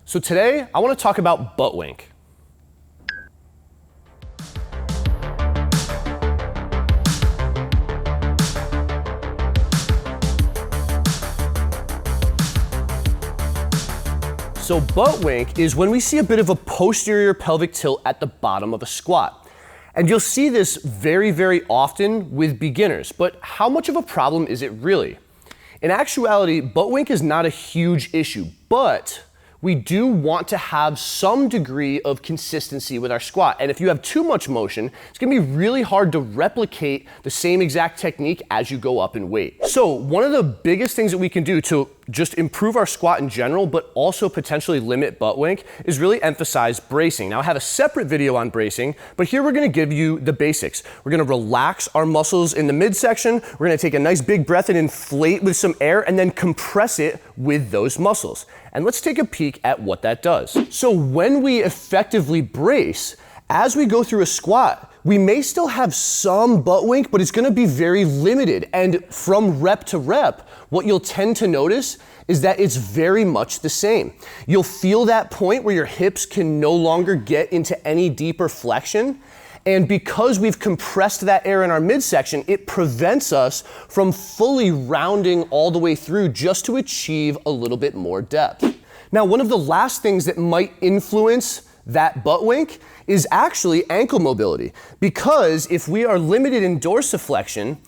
So today, I want to talk about butt wink. So butt wink is when we see a bit of a posterior pelvic tilt at the bottom of a squat. And you'll see this very, very often with beginners, but how much of a problem is it really? In actuality, butt wink is not a huge issue, but we do want to have some degree of consistency with our squat. And if you have too much motion, it's gonna be really hard to replicate the same exact technique as you go up in weight. So one of the biggest things that we can do to just improve our squat in general, but also potentially limit butt wink, is really emphasize bracing. Now I have a separate video on bracing, but here we're gonna give you the basics. We're gonna relax our muscles in the midsection, we're gonna take a nice big breath and inflate with some air and then compress it with those muscles. And let's take a peek at what that does. So when we effectively brace, as we go through a squat, we may still have some butt wink, but it's gonna be very limited. And from rep to rep, what you'll tend to notice is that it's very much the same. You'll feel that point where your hips can no longer get into any deeper flexion. And because we've compressed that air in our midsection, it prevents us from fully rounding all the way through just to achieve a little bit more depth. Now, one of the last things that might influence that butt wink is actually ankle mobility. Because if we are limited in dorsiflexion,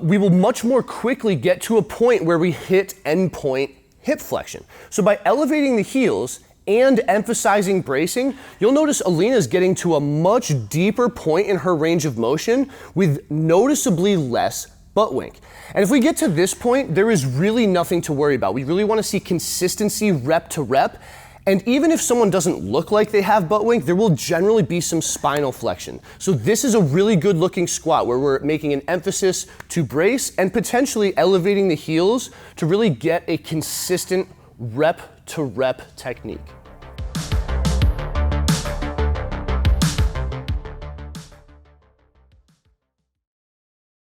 we will much more quickly get to a point where we hit endpoint hip flexion. So by elevating the heels and emphasizing bracing, you'll notice Alina's getting to a much deeper point in her range of motion with noticeably less butt wink. And if we get to this point, there is really nothing to worry about. We really want to see consistency rep to rep. And even if someone doesn't look like they have butt wink, there will generally be some spinal flexion. So this is a really good looking squat where we're making an emphasis to brace and potentially elevating the heels to really get a consistent rep to rep technique.